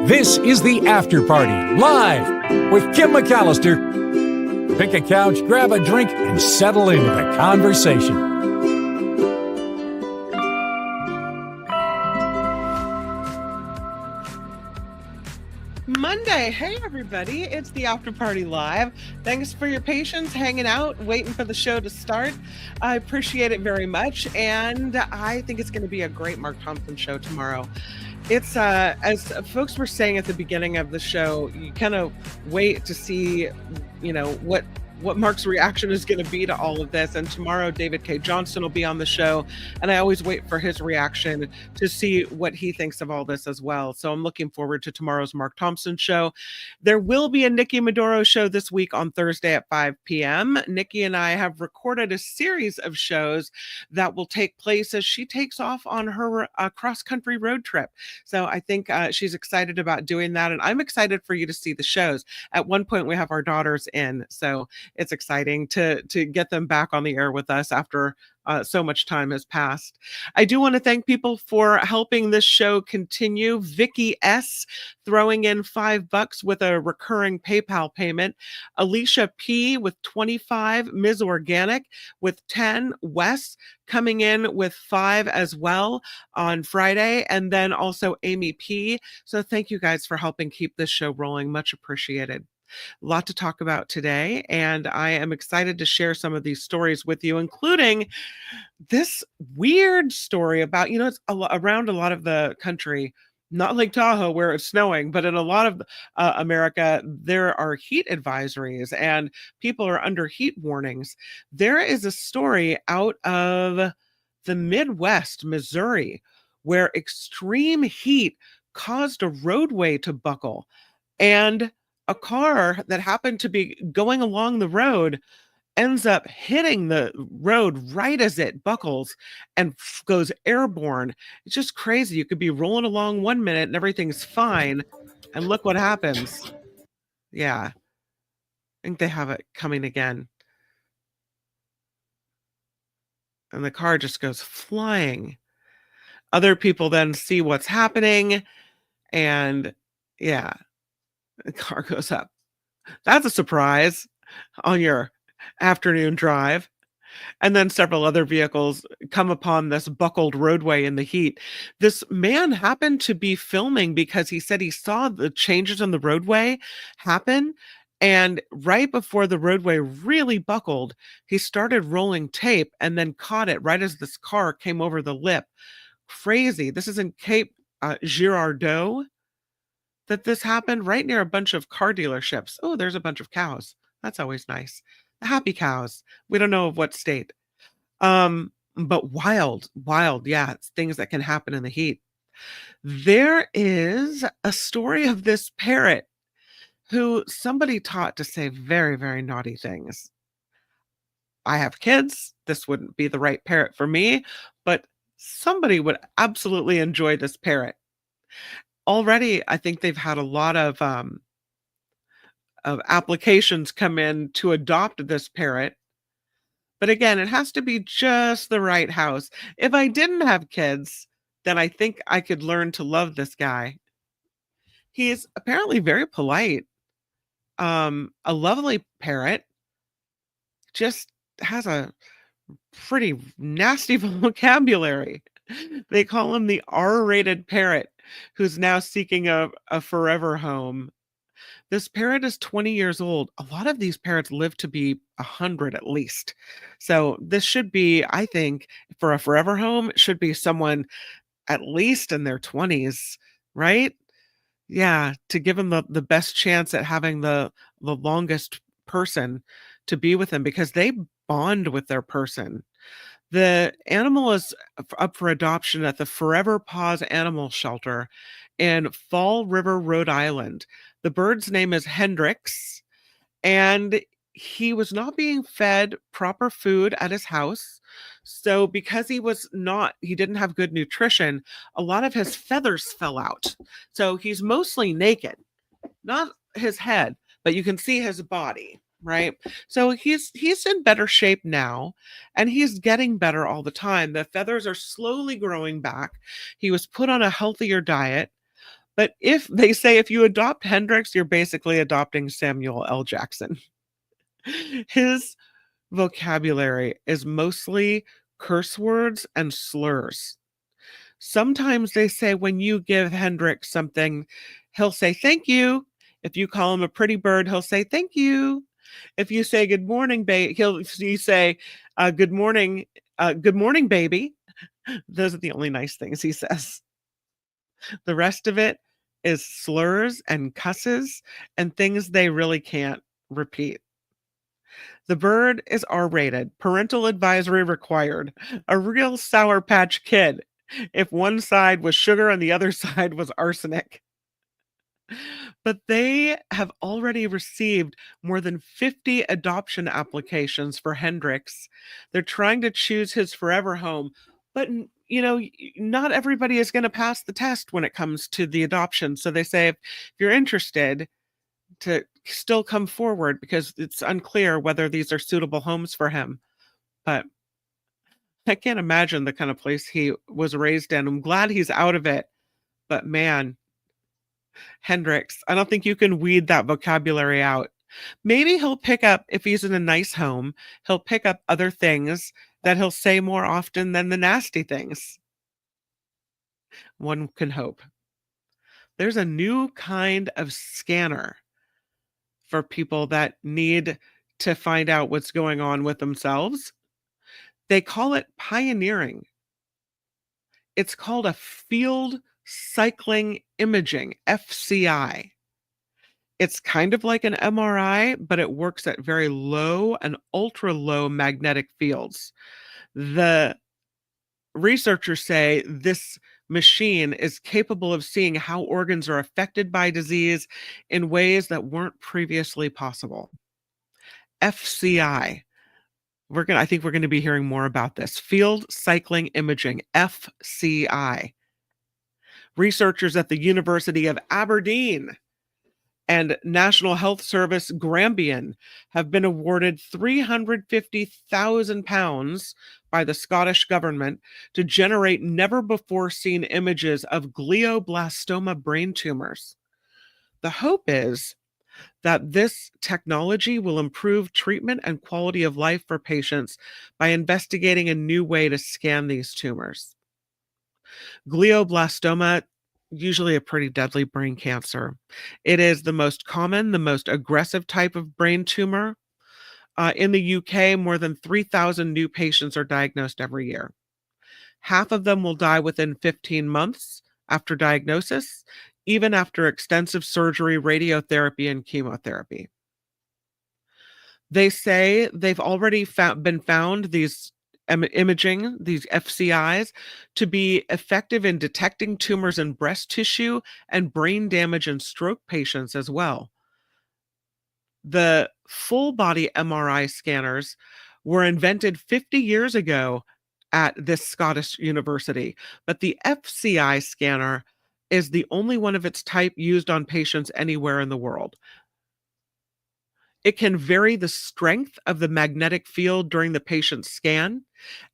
This is the After Party, live with Kim McAllister. Pick a couch, grab a drink, and settle into the conversation. Monday. Hey, everybody. It's the After Party Live. Thanks for your patience, hanging out, waiting for the show to start. I appreciate it very much. And I think it's going to be a great Mark Thompson show tomorrow. It's, as folks were saying at the beginning of the show, you kind of wait to see, what Mark's reaction is going to be to all of this. And tomorrow, David K. Johnston will be on the show. And I always wait for his reaction to see what he thinks of all this as well. So I'm looking forward to tomorrow's Mark Thompson show. There will be a Nikki Maduro show this week on Thursday at 5 p.m. Nikki and I have recorded a series of shows that will take place as she takes off on her cross-country road trip. So I think she's excited about doing that. And I'm excited for you to see the shows. At one point, we have our daughters in. So it's exciting to get them back on the air with us after so much time has passed. I do want to thank people for helping this show continue. Vicky S. throwing in $5 with a recurring PayPal payment. Alicia P. with 25. Ms. Organic with 10. Wes coming in with 5 as well on Friday. And then also Amy P. So thank you guys for helping keep this show rolling. Much appreciated. A lot to talk about today, and I am excited to share some of these stories with you, including this weird story about, it's around a lot of the country, not Lake Tahoe where it's snowing, but in a lot of America, there are heat advisories and people are under heat warnings. There is a story out of the Midwest, Missouri, where extreme heat caused a roadway to buckle, and a car that happened to be going along the road ends up hitting the road right as it buckles and goes airborne. It's just crazy. You could be rolling along 1 minute and everything's fine, and look what happens. Yeah. I think they have it coming again. And the car just goes flying. Other people then see what's happening, and yeah. The car goes up. That's a surprise on your afternoon drive. And then several other vehicles come upon this buckled roadway in the heat. This man happened to be filming because he said he saw the changes on the roadway happen. And right before the roadway really buckled, he started rolling tape and then caught it right as this car came over the lip. Crazy. This is in Cape Girardeau that this happened, right near a bunch of car dealerships. Oh, there's a bunch of cows. That's always nice. Happy cows. We don't know of what state. But wild, yeah, it's things that can happen in the heat. There is a story of this parrot who somebody taught to say very, very naughty things. I have kids. This wouldn't be the right parrot for me, but somebody would absolutely enjoy this parrot. Already, I think they've had a lot of applications come in to adopt this parrot. But again, it has to be just the right house. If I didn't have kids, then I think I could learn to love this guy. He's apparently very polite. A lovely parrot. Just has a pretty nasty vocabulary. They call him the R-rated parrot, who's now seeking a forever home. This parrot is 20 years old. A lot of these parrots live to be 100 at least. So this should be, I think, for a forever home, it should be someone at least in their 20s, right? Yeah, to give them the best chance at having the longest person to be with them, because they bond with their person. The animal is up for adoption at the Forever Paws Animal Shelter in Fall River, Rhode Island. The bird's name is Hendrix, and he was not being fed proper food at his house. So because he didn't have good nutrition, a lot of his feathers fell out. So he's mostly naked, not his head, but you can see his body. Right. So he's in better shape now, and he's getting better all the time. The feathers are slowly growing back. He was put on a healthier diet, But if they say if you adopt Hendrix, you're basically adopting Samuel L. Jackson. His vocabulary is mostly curse words and slurs. Sometimes they say when you give Hendrix something, he'll say thank you. If you call him a pretty bird, he'll say thank you. If you say good morning, you say good morning, baby. Those are the only nice things he says. The rest of it is slurs and cusses and things they really can't repeat. The bird is R-rated, parental advisory required, a real Sour Patch Kid if one side was sugar and the other side was arsenic. But they have already received more than 50 adoption applications for Hendrix. They're trying to choose his forever home, but not everybody is going to pass the test when it comes to the adoption. So they say if you're interested, to still come forward because it's unclear whether these are suitable homes for him. But I can't imagine the kind of place he was raised in. I'm glad he's out of it. But man, Hendrix, I don't think you can weed that vocabulary out. Maybe he'll pick up, if he's in a nice home, he'll pick up other things that he'll say more often than the nasty things. One can hope. There's a new kind of scanner for people that need to find out what's going on with themselves. They call it pioneering. It's called a field cycling imaging, FCI. It's kind of like an MRI, but it works at very low and ultra low magnetic fields. The researchers say this machine is capable of seeing how organs are affected by disease in ways that weren't previously possible. FCI. I think we're going to be hearing more about this. Field cycling imaging, FCI. Researchers at the University of Aberdeen and National Health Service Grampian have been awarded £350,000 by the Scottish government to generate never-before-seen images of glioblastoma brain tumors. The hope is that this technology will improve treatment and quality of life for patients by investigating a new way to scan these tumors. Glioblastoma, usually a pretty deadly brain cancer. It is the most common, the most aggressive type of brain tumor. In the UK, more than 3,000 new patients are diagnosed every year. Half of them will die within 15 months after diagnosis, even after extensive surgery, radiotherapy, and chemotherapy. They say they've already been found, these imaging, these FCIs, to be effective in detecting tumors in breast tissue and brain damage in stroke patients as well. The full body MRI scanners were invented 50 years ago at this Scottish university, but the FCI scanner is the only one of its type used on patients anywhere in the world. It can vary the strength of the magnetic field during the patient's scan,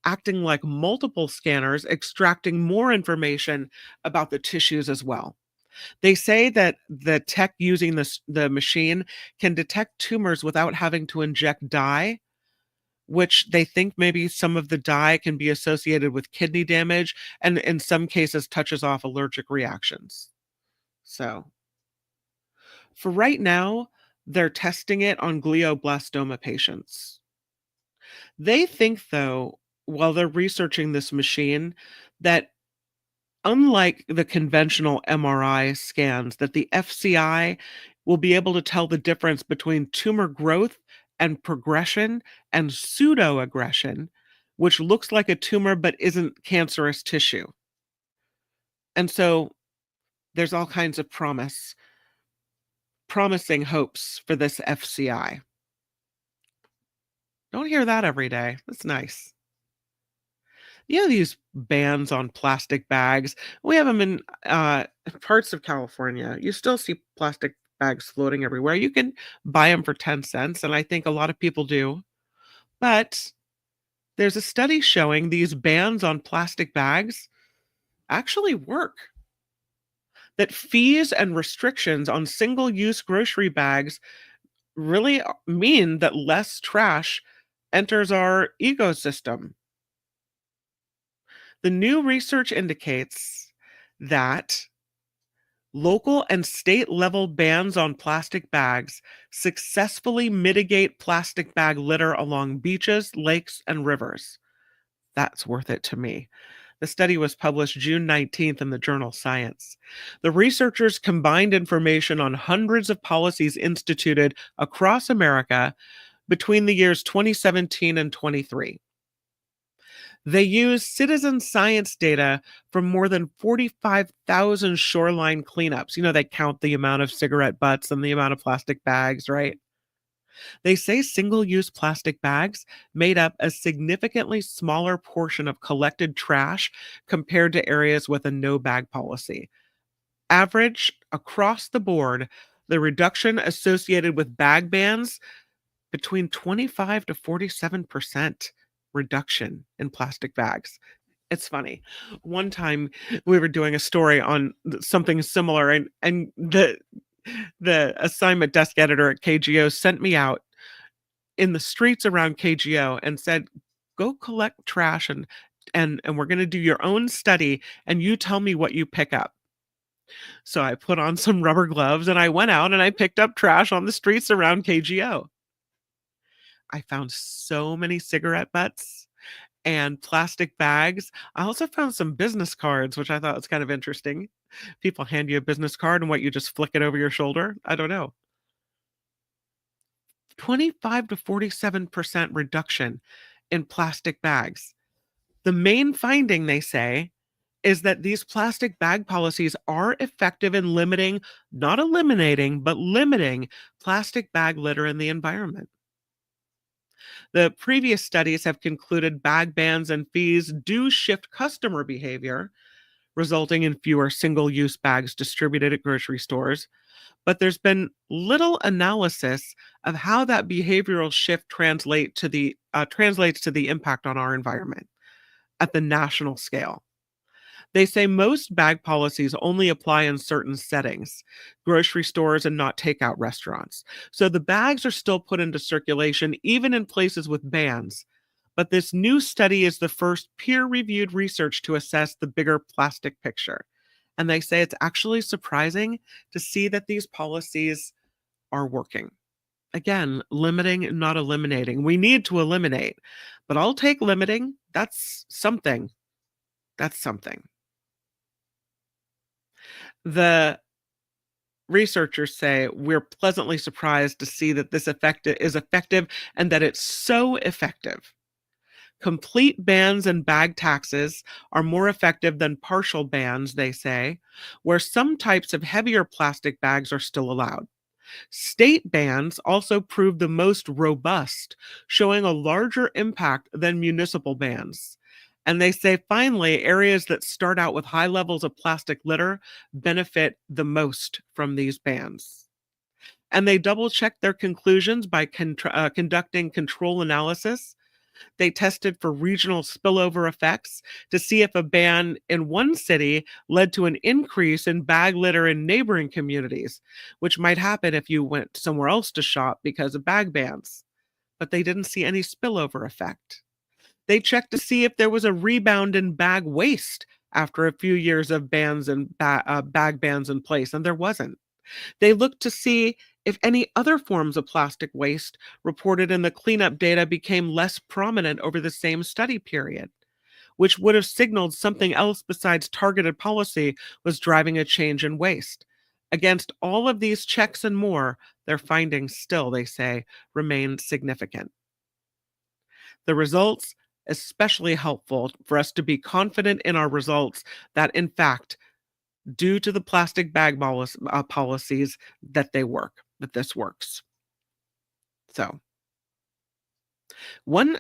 acting like multiple scanners, extracting more information about the tissues as well. They say that the tech using the machine can detect tumors without having to inject dye, which they think maybe some of the dye can be associated with kidney damage and in some cases touches off allergic reactions. So for right now, they're testing it on glioblastoma patients. They think, though, while they're researching this machine, that unlike the conventional MRI scans, that the FCI will be able to tell the difference between tumor growth and progression and pseudoaggression, which looks like a tumor but isn't cancerous tissue. And so there's all kinds of promising hopes for this FCI. Don't hear that every day. That's nice. These bans on plastic bags. We have them in parts of California. You still see plastic bags floating everywhere. You can buy them for 10 cents, and I think a lot of people do. But there's a study showing these bans on plastic bags actually work. that fees and restrictions on single use grocery bags really mean that less trash enters our ecosystem. The new research indicates that local and state level bans on plastic bags successfully mitigate plastic bag litter along beaches, lakes, and rivers. That's worth it to me. The study was published June 19th in the journal Science. The researchers combined information on hundreds of policies instituted across America between the years 2017 and 23. They used citizen science data from more than 45,000 shoreline cleanups. They count the amount of cigarette butts and the amount of plastic bags, right? They say single use plastic bags made up a significantly smaller portion of collected trash compared to areas with a no bag policy. Average across the board, the reduction associated with bag bans between 25 to 47% reduction in plastic bags. It's funny. One time we were doing a story on something similar, and the assignment desk editor at KGO sent me out in the streets around KGO and said, "Go collect trash and we're going to do your own study and you tell me what you pick up." So I put on some rubber gloves and I went out and I picked up trash on the streets around KGO. I found so many cigarette butts and plastic bags. I also found some business cards, which I thought was kind of interesting. People hand you a business card and what, you just flick it over your shoulder? I don't know. 25 to 47% reduction in plastic bags. The main finding, they say, is that these plastic bag policies are effective in limiting, not eliminating, but limiting plastic bag litter in the environment. The previous studies have concluded bag bans and fees do shift customer behavior, resulting in fewer single use bags distributed at grocery stores. But there's been little analysis of how that behavioral shift translates to the impact on our environment at the national scale. They say most bag policies only apply in certain settings, grocery stores and not takeout restaurants. So the bags are still put into circulation even in places with bans. But this new study is the first peer-reviewed research to assess the bigger plastic picture. And they say it's actually surprising to see that these policies are working. Again, limiting, not eliminating. We need to eliminate, but I'll take limiting. That's something. That's something. The researchers say we're pleasantly surprised to see that this is effective and that it's so effective. Complete bans and bag taxes are more effective than partial bans, they say, where some types of heavier plastic bags are still allowed. State bans also prove the most robust, showing a larger impact than municipal bans. And they say, finally, areas that start out with high levels of plastic litter benefit the most from these bans. And they double checked their conclusions by conducting control analysis. They tested for regional spillover effects to see if a ban in one city led to an increase in bag litter in neighboring communities, which might happen if you went somewhere else to shop because of bag bans. But they didn't see any spillover effect. They checked to see if there was a rebound in bag waste after a few years of bans and bag bans in place, and there wasn't. They looked to see if any other forms of plastic waste reported in the cleanup data became less prominent over the same study period, which would have signaled something else besides targeted policy was driving a change in waste. Against all of these checks and more, their findings still, they say, remain significant. The results, especially helpful for us to be confident in our results that, in fact, due to the plastic bag policies, that they work, that this works. So, one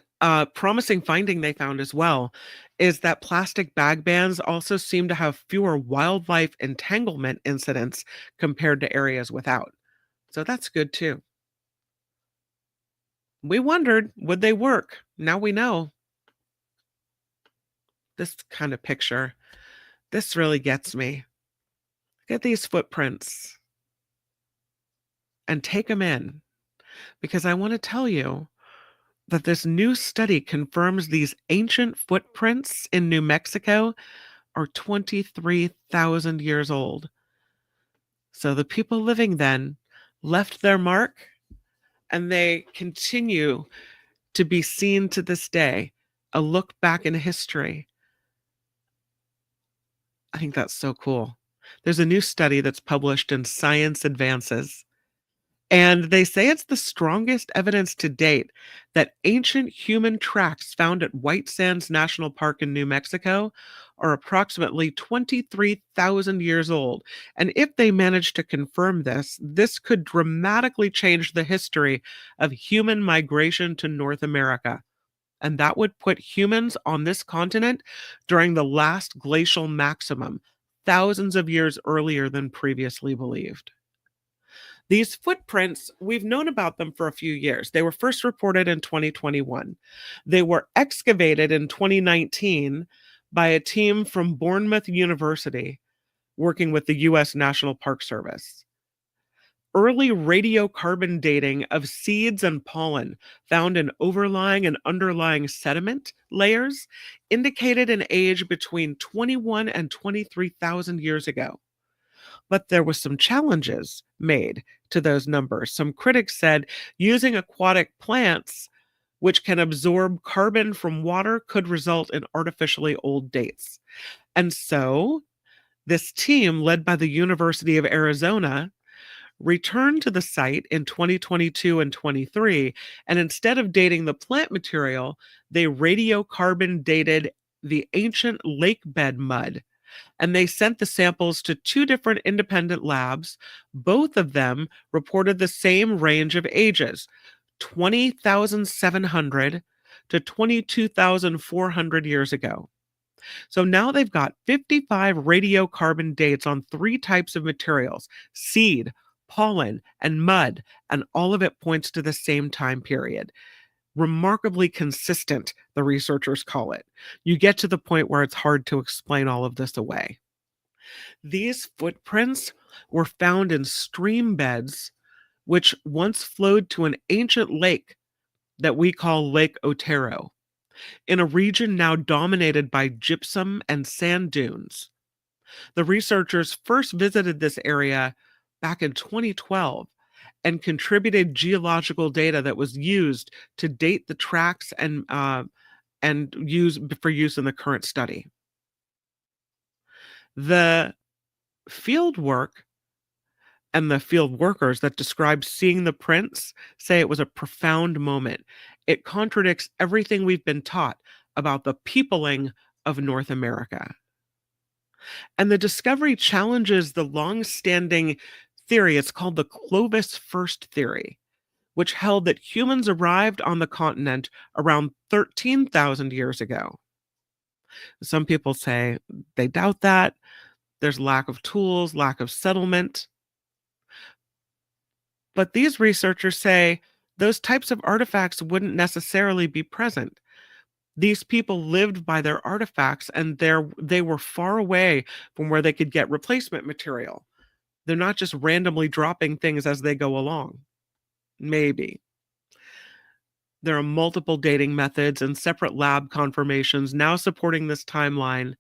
promising finding they found as well is that plastic bag bans also seem to have fewer wildlife entanglement incidents compared to areas without. So that's good too. We wondered, would they work? Now we know. This kind of picture, this really gets me. Get these footprints and take them in because I want to tell you that this new study confirms these ancient footprints in New Mexico are 23,000 years old. So the people living then left their mark and they continue to be seen to this day. A look back in history. I think that's so cool. There's a new study that's published in Science Advances, and they say it's the strongest evidence to date that ancient human tracks found at White Sands National Park in New Mexico are approximately 23,000 years old. And if they manage to confirm this, this could dramatically change the history of human migration to North America. And that would put humans on this continent during the last glacial maximum, thousands of years earlier than previously believed. These footprints, we've known about them for a few years. They were first reported in 2021. They were excavated in 2019 by a team from Bournemouth University working with the US National Park Service. Early radiocarbon dating of seeds and pollen found in overlying and underlying sediment layers indicated an age between 21 and 23,000 years ago. But there was some challenges made to those numbers. Some critics said using aquatic plants, which can absorb carbon from water, could result in artificially old dates. And so this team, led by the University of Arizona, returned to the site in 2022 and 23, and instead of dating the plant material, they radiocarbon dated the ancient lake bed mud. And they sent the samples to two different independent labs. Both of them reported the same range of ages, 20,700 to 22,400 years ago. So now they've got 55 radiocarbon dates on three types of materials: seed, pollen, and mud, and all of it points to the same time period. Remarkably consistent, the researchers call it. You get to the point where it's hard to explain all of this away. These footprints were found in stream beds, which once flowed to an ancient lake that we call Lake Otero, in a region now dominated by gypsum and sand dunes. The researchers first visited this area back in 2012 and contributed geological data that was used to date the tracks and use for use in the current study. The field work and the field workers that described seeing the prints say it was a profound moment. It contradicts everything we've been taught about the peopling of North America. And the discovery challenges the long-standing theory. It's called the Clovis First theory, which held that humans arrived on the continent around 13,000 years ago. Some people say they doubt that. There's lack of tools, lack of settlement. But these researchers say those types of artifacts wouldn't necessarily be present. These people lived by their artifacts, and they were far away from where they could get replacement material. They're not just randomly dropping things as they go along. Maybe. There are multiple dating methods and separate lab confirmations now supporting this timeline.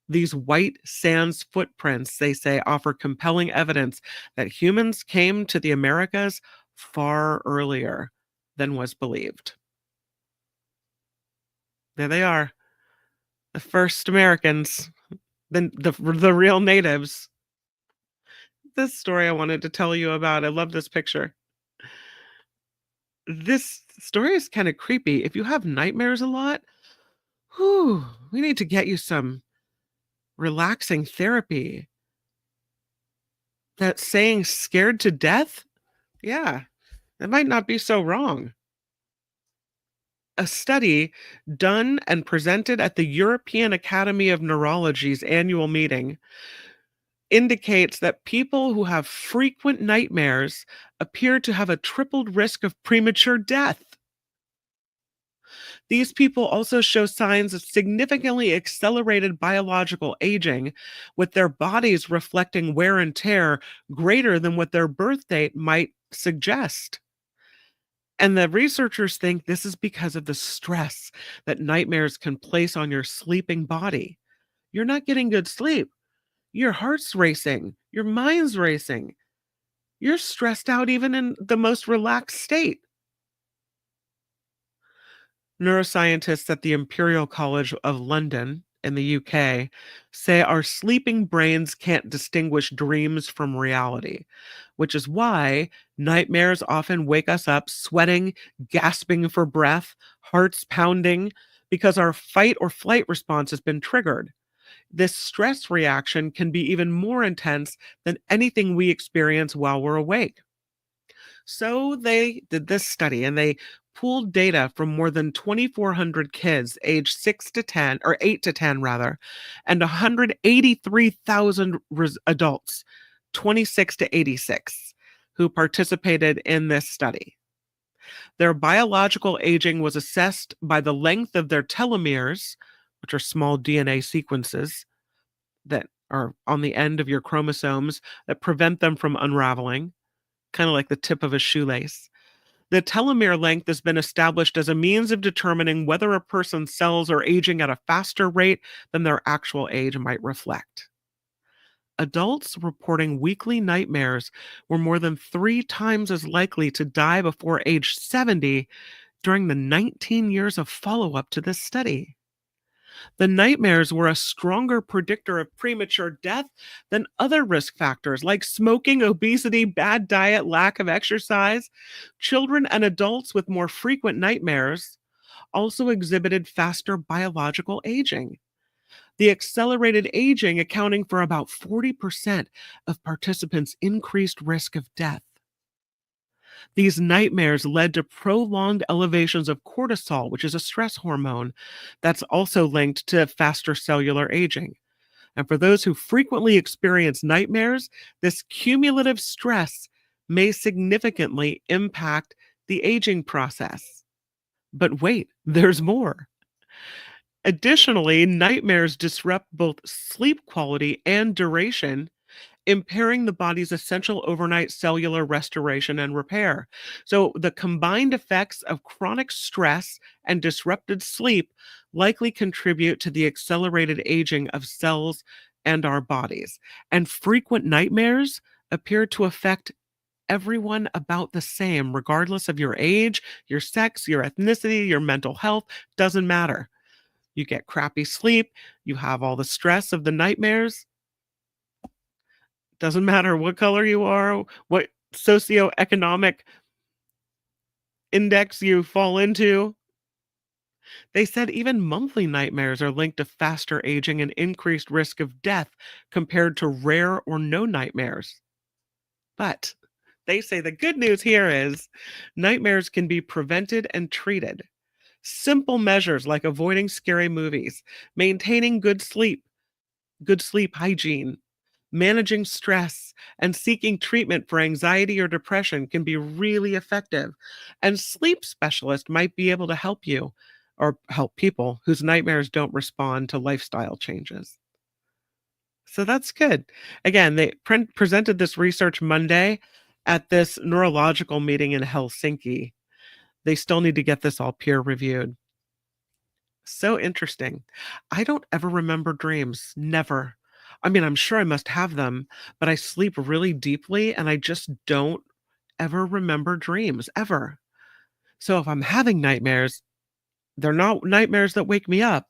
These white sands footprints, they say, offer compelling evidence that humans came to the Americas far earlier than was believed. There they are, the first Americans, the real natives. This story I wanted to tell you about. I love this picture. This story is kind of creepy. If you have nightmares a lot, we need to get you some relaxing therapy. That saying scared to death? Yeah, that might not be so wrong. A study done and presented at the European Academy of Neurology's annual meeting indicates that people who have frequent nightmares appear to have a tripled risk of premature death. These people also show signs of significantly accelerated biological aging, with their bodies reflecting wear and tear greater than what their birth date might suggest. And the researchers think this is because of the stress that nightmares can place on your sleeping body. You're not getting good sleep. Your heart's racing, your mind's racing. You're stressed out even in the most relaxed state. Neuroscientists at the Imperial College of London in the UK say our sleeping brains can't distinguish dreams from reality, which is why nightmares often wake us up sweating, gasping for breath, hearts pounding, because our fight or flight response has been triggered. This stress reaction can be even more intense than anything we experience while we're awake. So they did this study and they pooled data from more than 2,400 kids aged 6 to 10, or 8 to 10 rather, and 183,000 adults, 26 to 86, who participated in this study. Their biological aging was assessed by the length of their telomeres, which are small DNA sequences that are on the end of your chromosomes that prevent them from unraveling, kind of like the tip of a shoelace. The telomere length has been established as a means of determining whether a person's cells are aging at a faster rate than their actual age might reflect. Adults reporting weekly nightmares were more than 3 times as likely to die before age 70 during the 19 years of follow up to this study. The nightmares were a stronger predictor of premature death than other risk factors like smoking, obesity, bad diet, lack of exercise. Children and adults with more frequent nightmares also exhibited faster biological aging. The accelerated aging accounting for about 40% of participants' increased risk of death. These nightmares led to prolonged elevations of cortisol, which is a stress hormone that's also linked to faster cellular aging. And for those who frequently experience nightmares, this cumulative stress may significantly impact the aging process. But wait, there's more. Additionally, nightmares disrupt both sleep quality and duration, impairing the body's essential overnight cellular restoration and repair. So, the combined effects of chronic stress and disrupted sleep likely contribute to the accelerated aging of cells and our bodies. And frequent nightmares appear to affect everyone about the same, regardless of your age, your sex, your ethnicity, your mental health, doesn't matter. You get crappy sleep, you have all the stress of the nightmares. Doesn't matter what color you are, what socioeconomic index you fall into. They said even monthly nightmares are linked to faster aging and increased risk of death compared to rare or no nightmares. But they say the good news here is nightmares can be prevented and treated. Simple measures like avoiding scary movies, maintaining good sleep hygiene, managing stress, and seeking treatment for anxiety or depression can be really effective. And sleep specialists might be able to help you or help people whose nightmares don't respond to lifestyle changes. So that's good. Again, they presented this research Monday at this neurological meeting in Helsinki. They still need to get this all peer reviewed. So interesting. I don't ever remember dreams. Never. I mean, I'm sure I must have them, but I sleep really deeply and I just don't ever remember dreams ever. So if I'm having nightmares, they're not nightmares that wake me up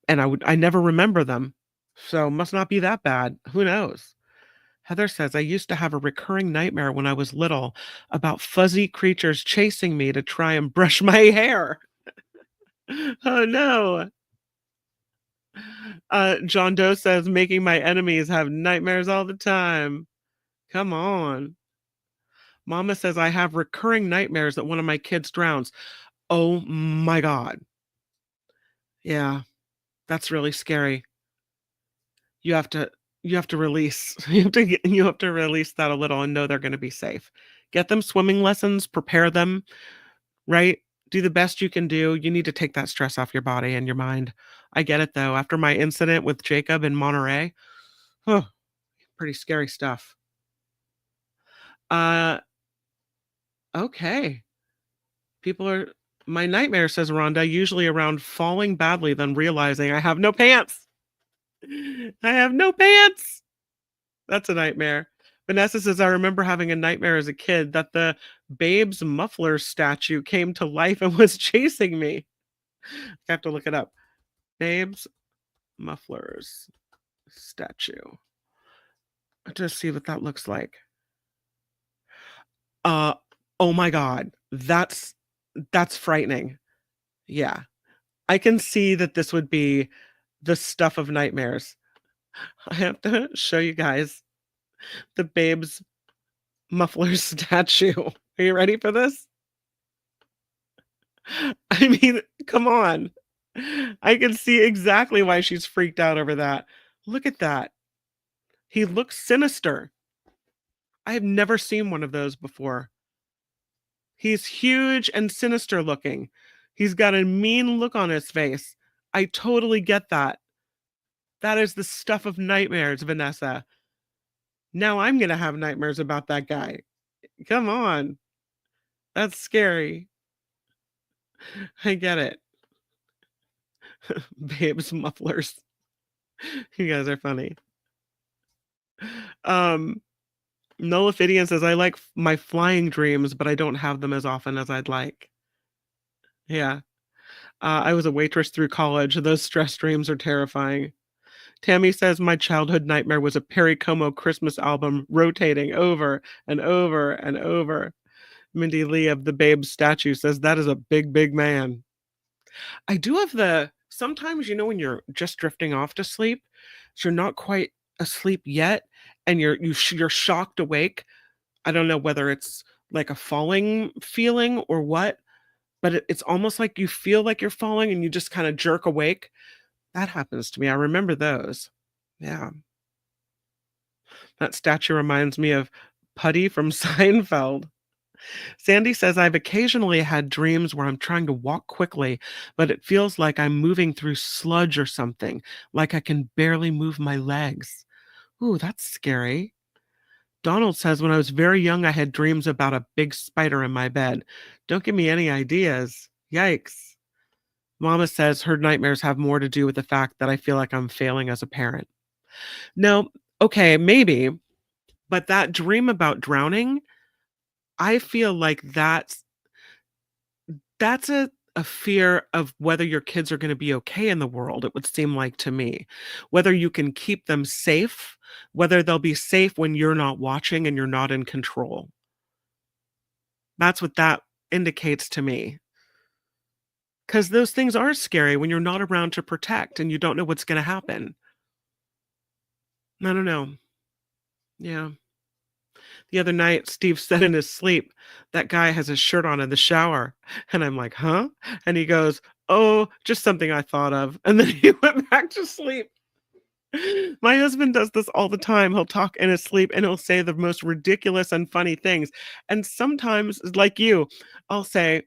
and I never remember them. So must not be that bad. Who knows? Heather says, I used to have a recurring nightmare when I was little about fuzzy creatures chasing me to try and brush my hair. Oh no. John Doe says, making my enemies have nightmares all the time. Come on. Mama says, I have recurring nightmares that one of my kids drowns. Oh my God. Yeah, that's really scary. You have to release. You have to release that a little and know they're going to be safe. Get them swimming lessons, prepare them, right? Do the best you can do. You need to take that stress off your body and your mind. I get it though. After my incident with Jacob in Monterey, oh, pretty scary stuff. Uh, okay. People are my nightmare, says Rhonda, usually around falling badly, then realizing I have no pants. I have no pants. That's a nightmare. Vanessa says, I remember having a nightmare as a kid that the Babes muffler statue came to life and was chasing me. I have to look it up. Babes mufflers statue. Just see what that looks like. Oh my God. That's frightening. Yeah. I can see that this would be the stuff of nightmares. I have to show you guys the Babes muffler statue. Are you ready for this? I mean, come on. I can see exactly why she's freaked out over that. Look at that. He looks sinister. I have never seen one of those before. He's huge and sinister looking. He's got a mean look on his face. I totally get that. That is the stuff of nightmares, Vanessa. Now I'm going to have nightmares about that guy. Come on. That's scary. I get it. Babes mufflers. You guys are funny. Nola Fidian says, I like my flying dreams, but I don't have them as often as I'd like. Yeah. I was a waitress through college. Those stress dreams are terrifying. Tammy says, my childhood nightmare was a Perry Como Christmas album rotating over and over and over. Mindy Lee of the Babes statue says, that is a big, big man. I do have sometimes, when you're just drifting off to sleep, so you're not quite asleep yet, and you're shocked awake. I don't know whether it's like a falling feeling or what, but it's almost like you feel like you're falling and you just kind of jerk awake. That happens to me. I remember those. Yeah. That statue reminds me of Putty from Seinfeld. Sandy says, I've occasionally had dreams where I'm trying to walk quickly, but it feels like I'm moving through sludge or something, like I can barely move my legs. Ooh, that's scary. Donald says, when I was very young, I had dreams about a big spider in my bed. Don't give me any ideas. Yikes. Mama says her nightmares have more to do with the fact that I feel like I'm failing as a parent. No, okay, maybe, but that dream about drowning, I feel like that's a fear of whether your kids are going to be okay in the world, it would seem like to me. Whether you can keep them safe, whether they'll be safe when you're not watching and you're not in control. That's what that indicates to me. Because those things are scary when you're not around to protect and you don't know what's going to happen. I don't know. Yeah. The other night, Steve said in his sleep, that guy has his shirt on in the shower. And I'm like, huh? And he goes, oh, just something I thought of. And then he went back to sleep. My husband does this all the time. He'll talk in his sleep and he'll say the most ridiculous and funny things. And sometimes, like you, I'll say,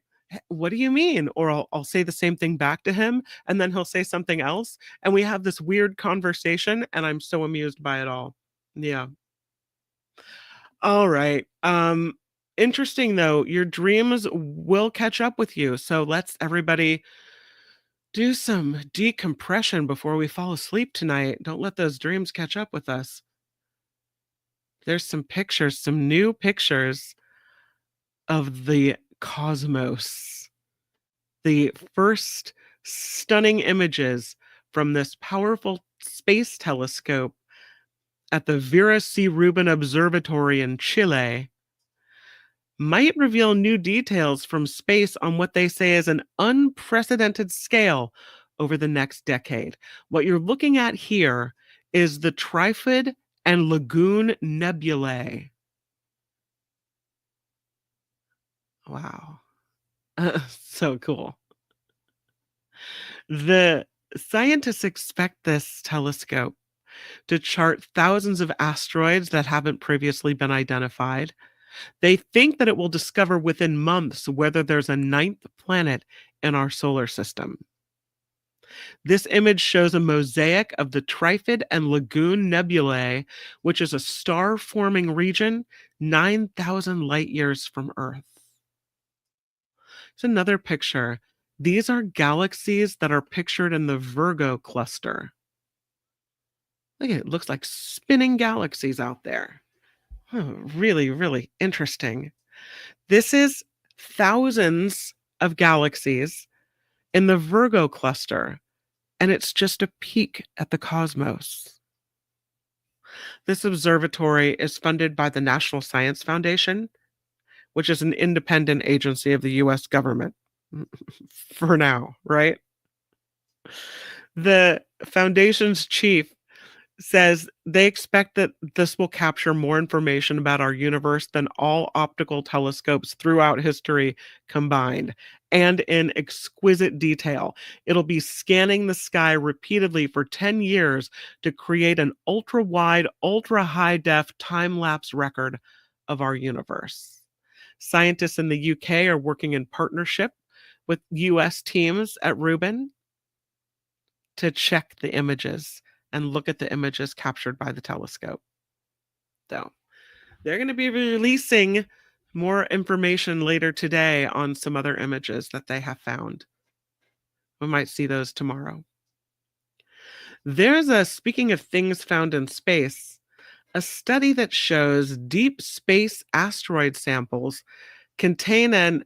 what do you mean? Or I'll say the same thing back to him. And then he'll say something else. And we have this weird conversation. And I'm so amused by it all. Yeah. All right. Interesting though, your dreams will catch up with you. So let's everybody do some decompression before we fall asleep tonight. Don't let those dreams catch up with us. There's some pictures, some new pictures of the cosmos. The first stunning images from this powerful space telescope at the Vera C. Rubin Observatory in Chile might reveal new details from space on what they say is an unprecedented scale over the next decade. What you're looking at here is the Trifid and Lagoon nebulae. Wow. So cool. The scientists expect this telescope to chart thousands of asteroids that haven't previously been identified. They think that it will discover within months whether there's a ninth planet in our solar system. This image shows a mosaic of the Trifid and Lagoon nebulae, which is a star-forming region 9,000 light years from Earth. It's another picture. These are galaxies that are pictured in the Virgo cluster. Look at it, looks like spinning galaxies out there. Really, really interesting. This is thousands of galaxies in the Virgo cluster, and it's just a peek at the cosmos. This observatory is funded by the National Science Foundation, which is an independent agency of the US government. For now, right? The foundation's chief says they expect that this will capture more information about our universe than all optical telescopes throughout history combined, and in exquisite detail. It'll be scanning the sky repeatedly for 10 years to create an ultra-wide, ultra-high-def time-lapse record of our universe. Scientists in the UK are working in partnership with US teams at Rubin to check the images and look at the images captured by the telescope. So they're going to be releasing more information later today on some other images that they have found. We might see those tomorrow. Speaking of things found in space, a study that shows deep space asteroid samples contain an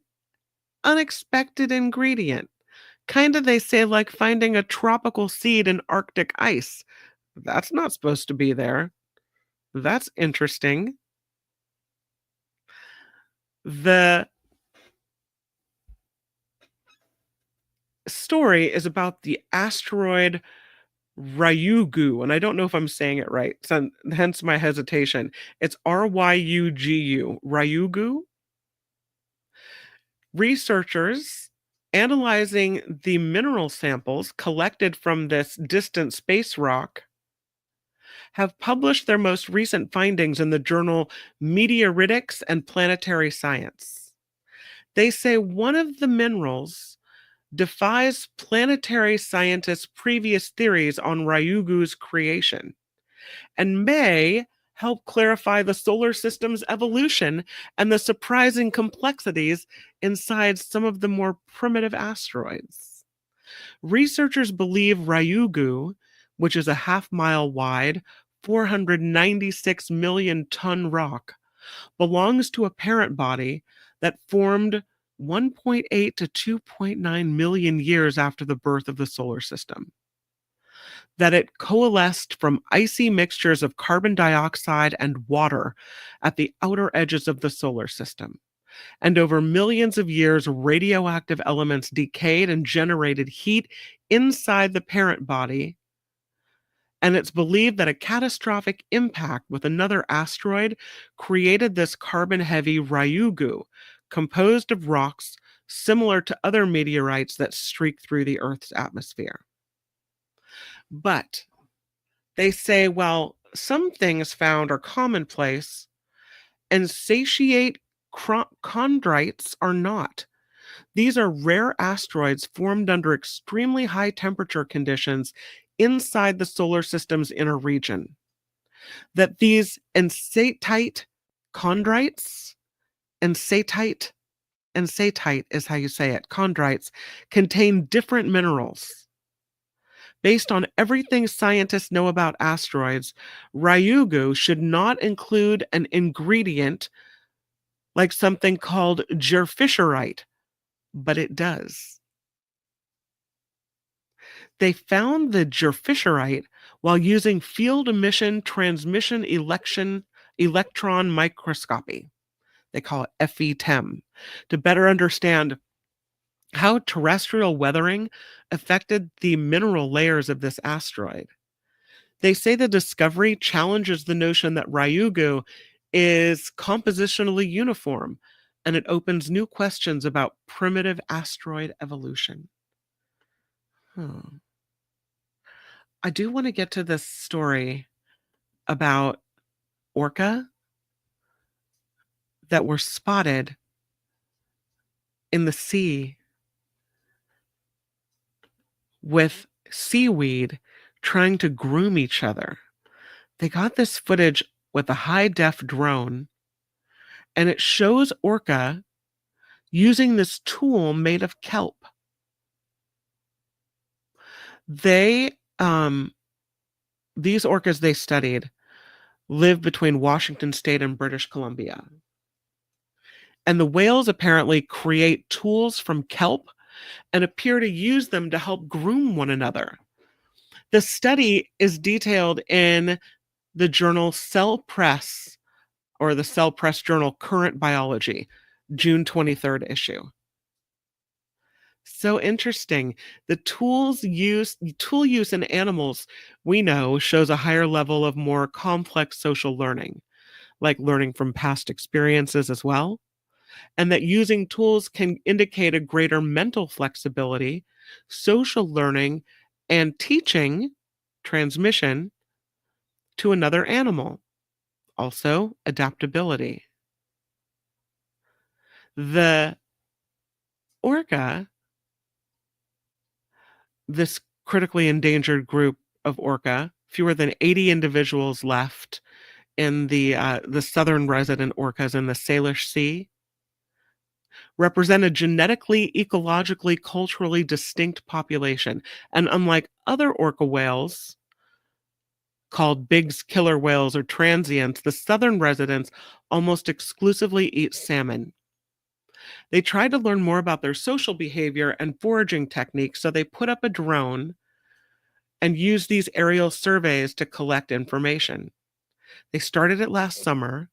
unexpected ingredient. Kind of, they say, like finding a tropical seed in Arctic ice. That's not supposed to be there. That's interesting. The story is about the asteroid Ryugu, and I don't know if I'm saying it right, so hence my hesitation. It's Ryugu. Ryugu? Researchers analyzing the mineral samples collected from this distant space rock have published their most recent findings in the journal Meteoritics and Planetary Science. They say one of the minerals defies planetary scientists' previous theories on Ryugu's creation and may help clarify the solar system's evolution and the surprising complexities inside some of the more primitive asteroids. Researchers believe Ryugu, which is a half-mile wide, 496 million ton rock, belongs to a parent body that formed 1.8 to 2.9 million years after the birth of the solar system. That it coalesced from icy mixtures of carbon dioxide and water at the outer edges of the solar system. And over millions of years, radioactive elements decayed and generated heat inside the parent body. And it's believed that a catastrophic impact with another asteroid created this carbon-heavy Ryugu, composed of rocks similar to other meteorites that streak through the Earth's atmosphere. But they say, well, some things found are commonplace, and satiate chondrites are not. These are rare asteroids formed under extremely high temperature conditions inside the solar system's inner region. That these ensatite chondrites, ensatite is how you say it, chondrites, contain different minerals. Based on everything scientists know about asteroids, Ryugu should not include an ingredient like something called gerfisherite, but it does. They found the gerfisherite while using field emission transmission electron microscopy. They call it FETEM, to better understand how terrestrial weathering affected the mineral layers of this asteroid. They say the discovery challenges the notion that Ryugu is compositionally uniform, and it opens new questions about primitive asteroid evolution. I do want to get to this story about Orca. that were spotted in the sea with seaweed trying to groom each other. They got this footage with a high def drone, and it shows orca using this tool made of kelp. They, these orcas they studied live between Washington State and British Columbia. And the whales apparently create tools from kelp and appear to use them to help groom one another. The study is detailed in the journal Cell Press, or the Cell Press journal Current Biology, June 23rd issue. So interesting. The tool use in animals, we know, shows a higher level of more complex social learning, like learning from past experiences as well, and that using tools can indicate a greater mental flexibility, social learning, and teaching transmission to another animal. Also, adaptability. The orca, this critically endangered group of orca, fewer than 80 individuals left in the southern resident orcas in the Salish Sea, represent a genetically, ecologically, culturally distinct population. And unlike other orca whales, called Bigg's killer whales or transients, the southern residents almost exclusively eat salmon. They tried to learn more about their social behavior and foraging techniques, so they put up a drone and used these aerial surveys to collect information. They started it last summer,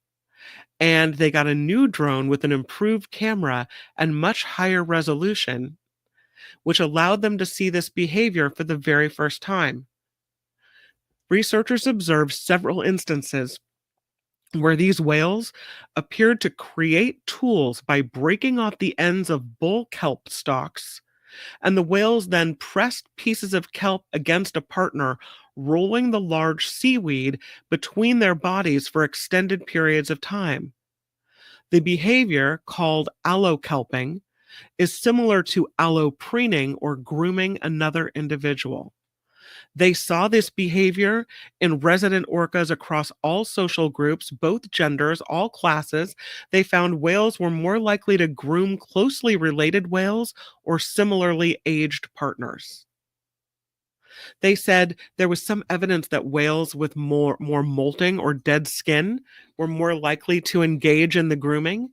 and they got a new drone with an improved camera and much higher resolution, which allowed them to see this behavior for the very first time. Researchers observed several instances where these whales appeared to create tools by breaking off the ends of bull kelp stalks, and the whales then pressed pieces of kelp against a partner, rolling the large seaweed between their bodies for extended periods of time. The behavior, called allokelping, is similar to allopreening, or grooming another individual. They saw this behavior in resident orcas across all social groups, both genders, all classes. They found whales were more likely to groom closely related whales or similarly aged partners. They said there was some evidence that whales with more molting or dead skin were more likely to engage in the grooming,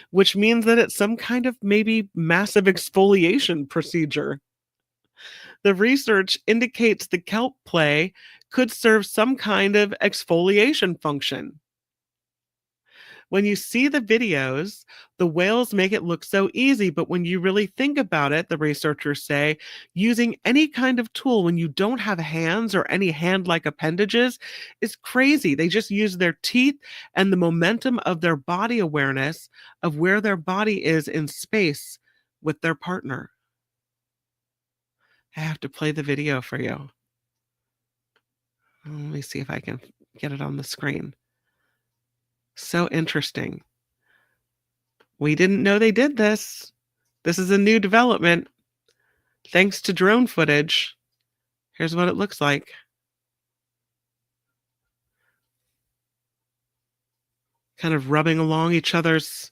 which means that it's some kind of maybe massive exfoliation procedure. The research indicates the kelp play could serve some kind of exfoliation function. When you see the videos, the whales make it look so easy, but when you really think about it, the researchers say, using any kind of tool when you don't have hands or any hand-like appendages is crazy. They just use their teeth and the momentum of their body awareness of where their body is in space with their partner. I have to play the video for you. Let me see if I can get it on the screen. So interesting. We didn't know they did this. This is a new development. Thanks to drone footage. Here's what it looks like. Kind of rubbing along each other's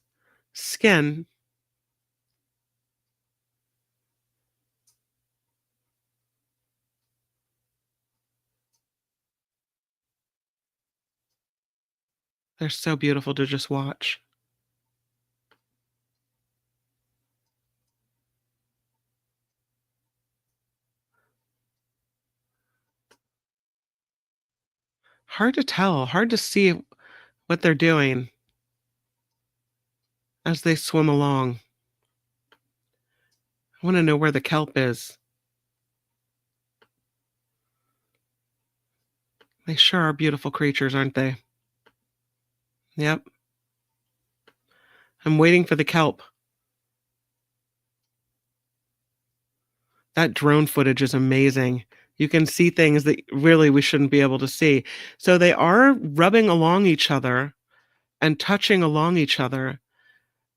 skin. They're so beautiful to just watch. Hard to tell, hard to see what they're doing as they swim along. I want to know where the kelp is. They sure are beautiful creatures, aren't they? Yep. I'm waiting for the kelp. That drone footage is amazing. You can see things that really we shouldn't be able to see. So they are rubbing along each other and touching along each other.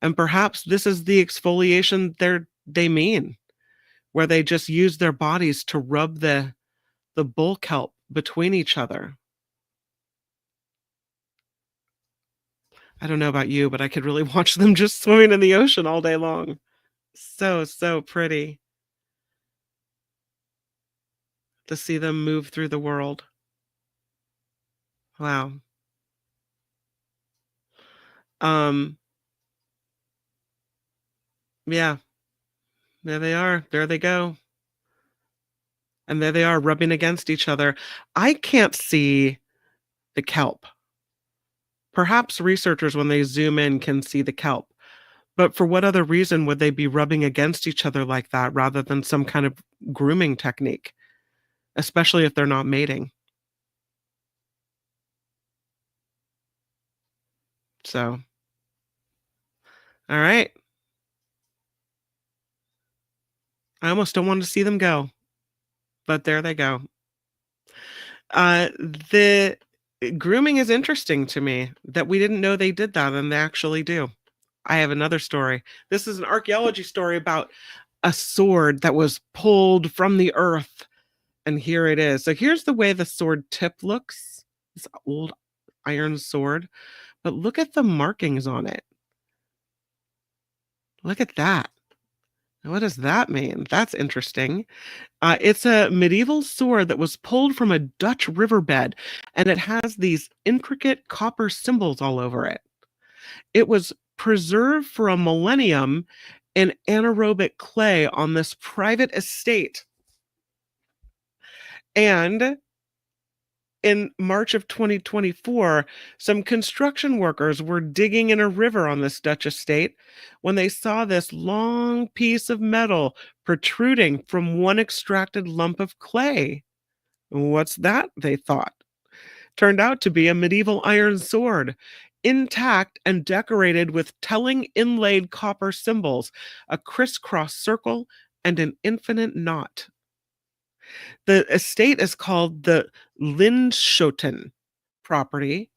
And perhaps this is the exfoliation they mean, where they just use their bodies to rub the bull kelp between each other. I don't know about you, but I could really watch them just swimming in the ocean all day long. So, so pretty to see them move through the world. Wow. Um, yeah, there they are. There they go. And there they are rubbing against each other. I can't see the kelp. Perhaps researchers, when they zoom in, can see the kelp. But for what other reason would they be rubbing against each other like that rather than some kind of grooming technique, especially if they're not mating? So, all right. I almost don't want to see them go, but there they go. The grooming is interesting to me that we didn't know they did that, and they actually do. I have another story. This is an archaeology story about a sword that was pulled from the earth, and here it is. So here's the way the sword tip looks. This old iron sword, but look at the markings on it. Look at that. What does that mean? That's interesting. It's a medieval sword that was pulled from a Dutch riverbed, and it has these intricate copper symbols all over it. It was preserved for a millennium in anaerobic clay on this private estate. And in March of 2024, some construction workers were digging in a river on this Dutch estate when they saw this long piece of metal protruding from one extracted lump of clay. What's that? They thought. Turned out to be a medieval iron sword, intact and decorated with telling inlaid copper symbols, a crisscross circle, and an infinite knot. The estate is called the Linschoten property.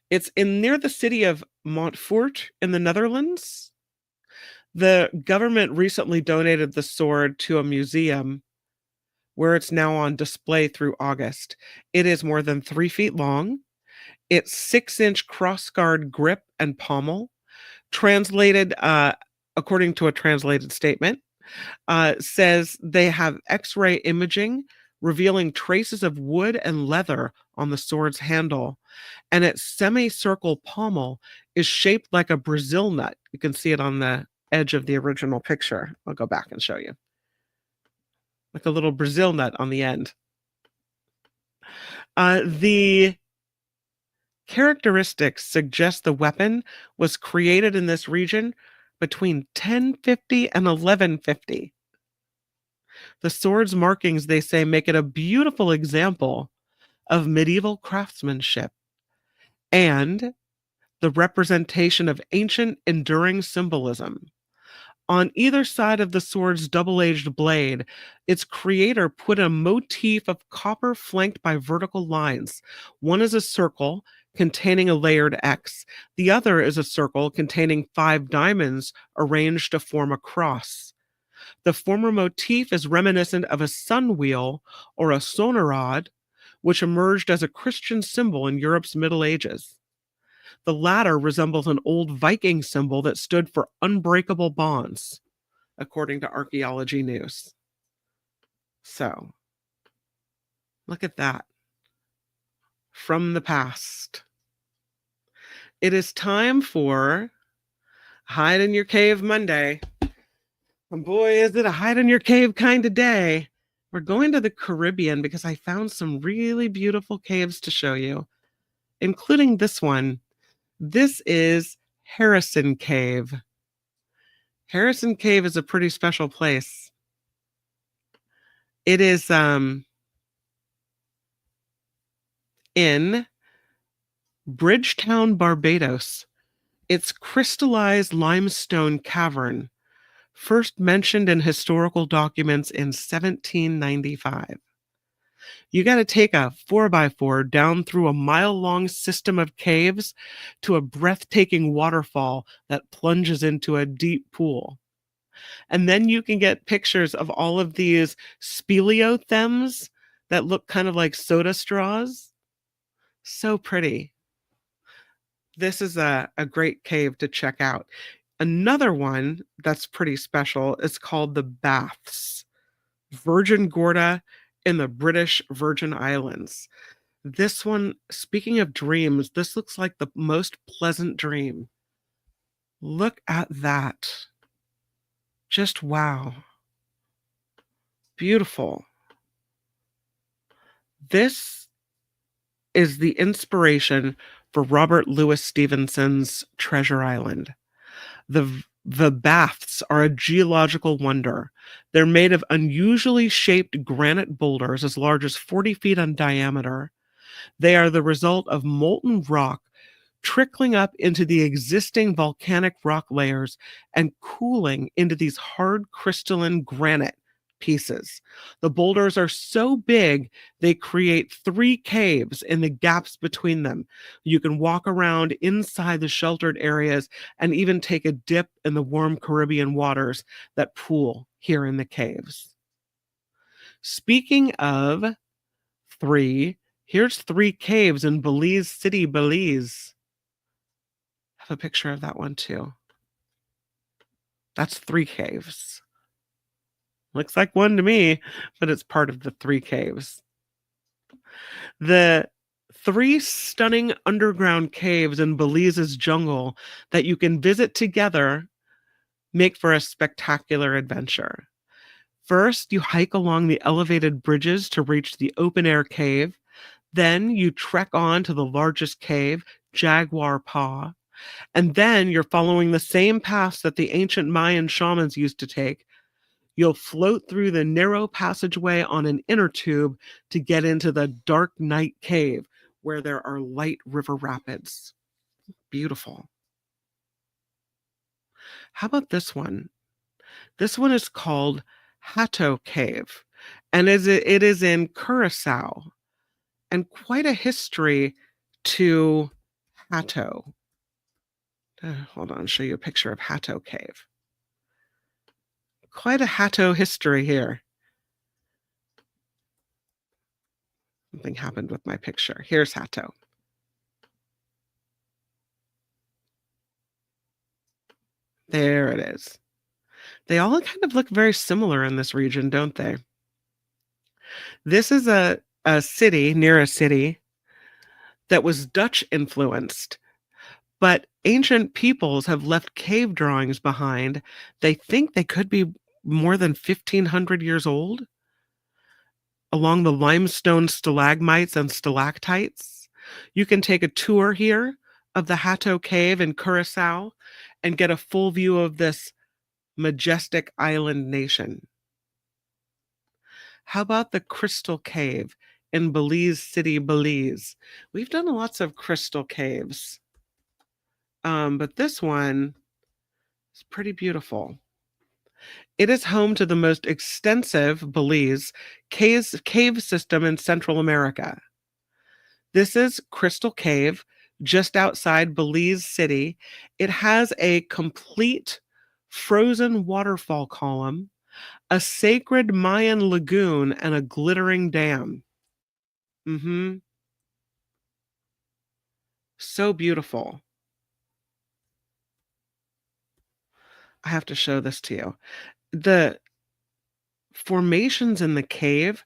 It's in near the city of Montfort in the Netherlands. The government recently donated the sword to a museum where it's now on display through August. It is more than 3 feet long. It's 6-inch crossguard grip and pommel. Translated, according to a translated statement, says they have X-ray imaging revealing traces of wood and leather on the sword's handle, and its semicircle pommel is shaped like a Brazil nut. You can see it on the edge of the original picture. I'll go back and show you. Like a little Brazil nut on the end. The characteristics suggest the weapon was created in this region between 1050 and 1150. The sword's markings, they say, make it a beautiful example of medieval craftsmanship and the representation of ancient, enduring symbolism. On either side of the sword's double-edged blade, its creator put a motif of copper flanked by vertical lines. One is a circle containing a layered X. The other is a circle containing 5 diamonds arranged to form a cross. The former motif is reminiscent of a sun wheel or a sonorod, which emerged as a Christian symbol in Europe's Middle Ages. The latter resembles an old Viking symbol that stood for unbreakable bonds, according to Archaeology News. So, look at that. From the past. It is time for Hide in Your Cave Monday. And boy, is it a hide in your cave kind of day. We're going to the Caribbean because I found some really beautiful caves to show you, including this one. This is Harrison Cave. Harrison Cave is a pretty special place. It is in Bridgetown, Barbados. It's crystallized limestone cavern, first mentioned in historical documents in 1795. You got to take a 4x4 down through a mile-long system of caves to a breathtaking waterfall that plunges into a deep pool. And then you can get pictures of all of these speleothems that look kind of like soda straws. So pretty. This is a great cave to check out. Another one that's pretty special is called the Baths, Virgin Gorda in the British Virgin Islands. This one, speaking of dreams, this looks like the most pleasant dream. Look at that. Just wow. Beautiful. This is the inspiration for Robert Louis Stevenson's Treasure Island. The baths are a geological wonder. They're made of unusually shaped granite boulders as large as 40 feet in diameter. They are the result of molten rock trickling up into the existing volcanic rock layers and cooling into these hard crystalline granite pieces. The boulders are so big, they create 3 caves in the gaps between them. You can walk around inside the sheltered areas and even take a dip in the warm Caribbean waters that pool here in the caves. Speaking of 3, here's 3 caves in Belize City, Belize. I have a picture of that one too. That's 3 caves. Looks like one to me, but it's part of the 3 caves. The 3 stunning underground caves in Belize's jungle that you can visit together make for a spectacular adventure. First, you hike along the elevated bridges to reach the open-air cave. Then you trek on to the largest cave, Jaguar Paw. And then you're following the same paths that the ancient Mayan shamans used to take. You'll float through the narrow passageway on an inner tube to get into the dark night cave where there are light river rapids. Beautiful. How about this one? This one is called Hato Cave, and it is in Curacao, and quite a history to Hato. Hold on, I'll show you a picture of Hato Cave. Quite a Hato history here. Something happened with my picture. Here's Hato. There it is. They all kind of look very similar in this region, don't they? This is a city, near a city, that was Dutch influenced, but ancient peoples have left cave drawings behind. They think they could be more than 1,500 years old along the limestone stalagmites and stalactites. You can take a tour here of the Hato Cave in Curacao and get a full view of this majestic island nation. How about the Crystal Cave in Belize City, Belize? We've done lots of crystal caves, but this one is pretty beautiful. It is home to the most extensive Belize cave system in Central America. This is Crystal Cave, just outside Belize City. It has a complete frozen waterfall column, a sacred Mayan lagoon, and a glittering dam. So beautiful. I have to show this to you. The formations in the cave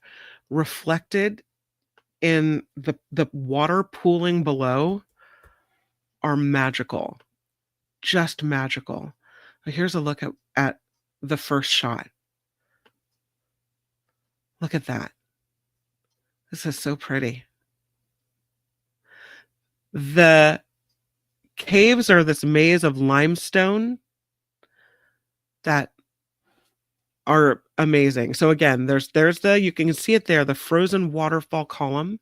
reflected in the water pooling below are magical. Just magical. Here's a look at the first shot. Look at that. This is so pretty. The caves are this maze of limestone that are amazing. So again, there's the, you can see it there, the frozen waterfall column,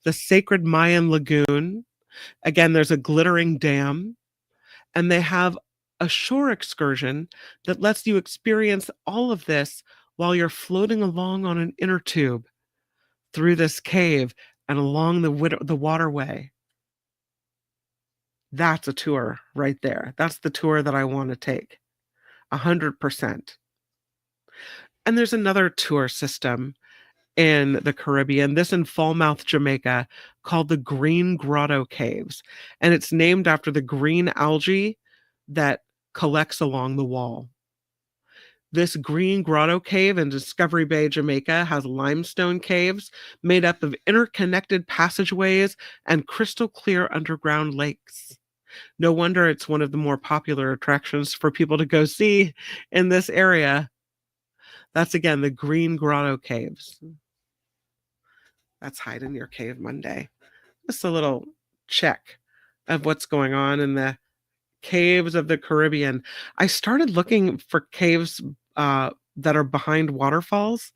the sacred Mayan lagoon. Again, there's a glittering dam, and they have a shore excursion that lets you experience all of this while you're floating along on an inner tube. through this cave and along the waterway. That's a tour right there. That's the tour that I want to take. 100%. And there's another tour system in the Caribbean, this in Falmouth, Jamaica, called the Green Grotto Caves. And it's named after the green algae that collects along the wall. This Green Grotto Cave in Discovery Bay, Jamaica, has limestone caves made up of interconnected passageways and crystal clear underground lakes. No wonder it's one of the more popular attractions for people to go see in this area. That's again the Green Grotto Caves. That's Hide in Your Cave Monday. Just a little check of what's going on in the caves of the Caribbean. I started looking for caves that are behind waterfalls,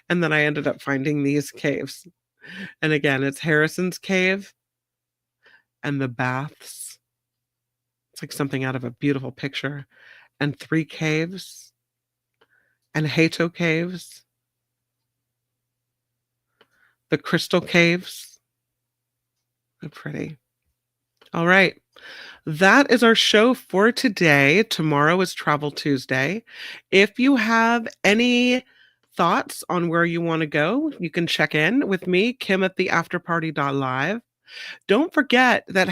and then I ended up finding these caves. And again, it's Harrison's Cave and the Baths. It's like something out of a beautiful picture. And 3 caves and Hato Caves. The Crystal Caves. They're pretty. All right. That is our show for today. Tomorrow is Travel Tuesday. If you have any thoughts on where you want to go, you can check in with me, Kim at theafterparty.live. Don't forget that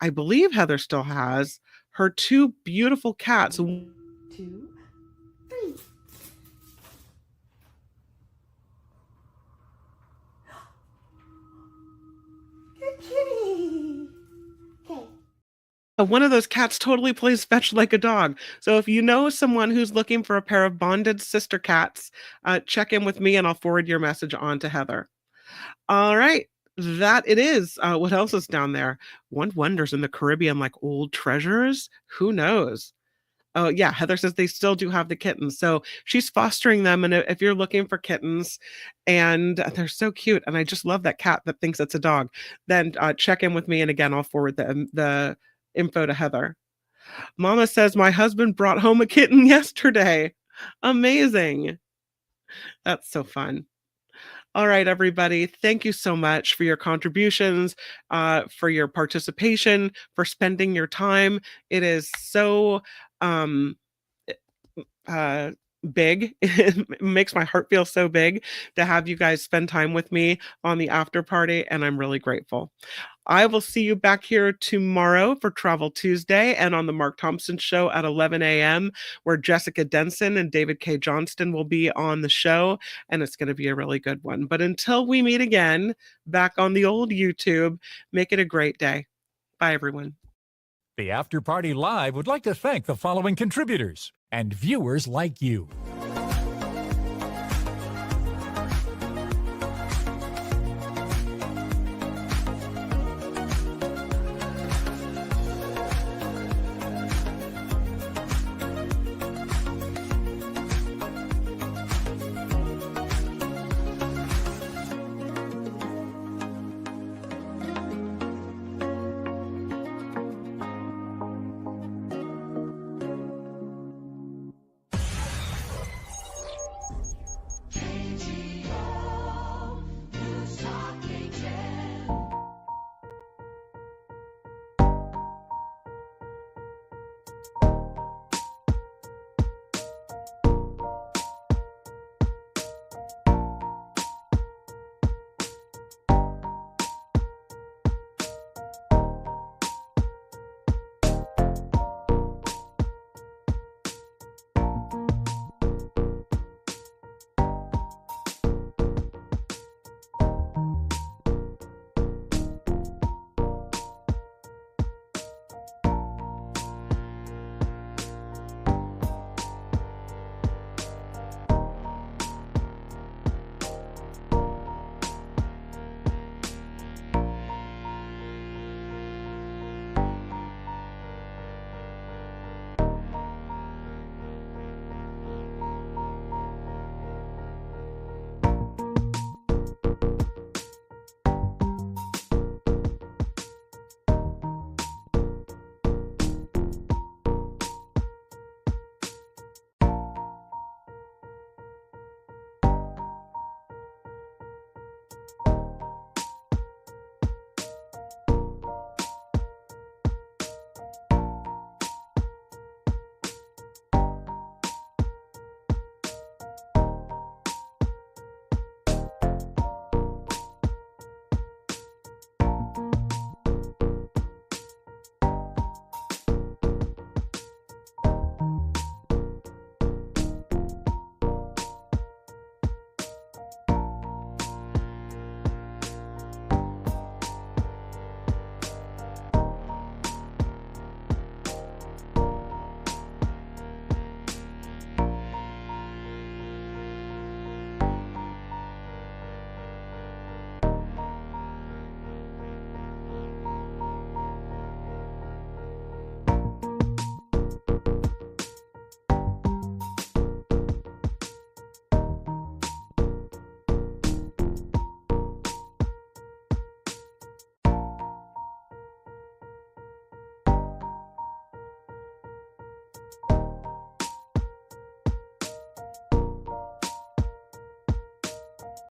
I believe Heather still has her 2 beautiful cats. 1, 2, 3. Good kitty. Okay. One of those cats totally plays fetch like a dog. So if you know someone who's looking for a pair of bonded sister cats, check in with me and I'll forward your message on to Heather. All right. That it is. What else is down there? One wonders in the Caribbean, like old treasures. Who knows? Oh, yeah. Heather says they still do have the kittens. So she's fostering them. And if you're looking for kittens and they're so cute, and I just love that cat that thinks it's a dog, then check in with me. And again, I'll forward the info to Heather. Mama says, my husband brought home a kitten yesterday. Amazing. That's so fun. All right, everybody. Thank you so much for your contributions, for your participation, for spending your time. It is so big. It makes my heart feel so big to have you guys spend time with me on the after party, and I'm really grateful. I will see you back here tomorrow for Travel Tuesday and on the Mark Thompson Show at 11 a.m., where Jessica Denson and David K. Johnston will be on the show, and it's going to be a really good one. But until we meet again back on the old YouTube, make it a great day. Bye, everyone. The After Party Live would like to thank the following contributors and viewers like you.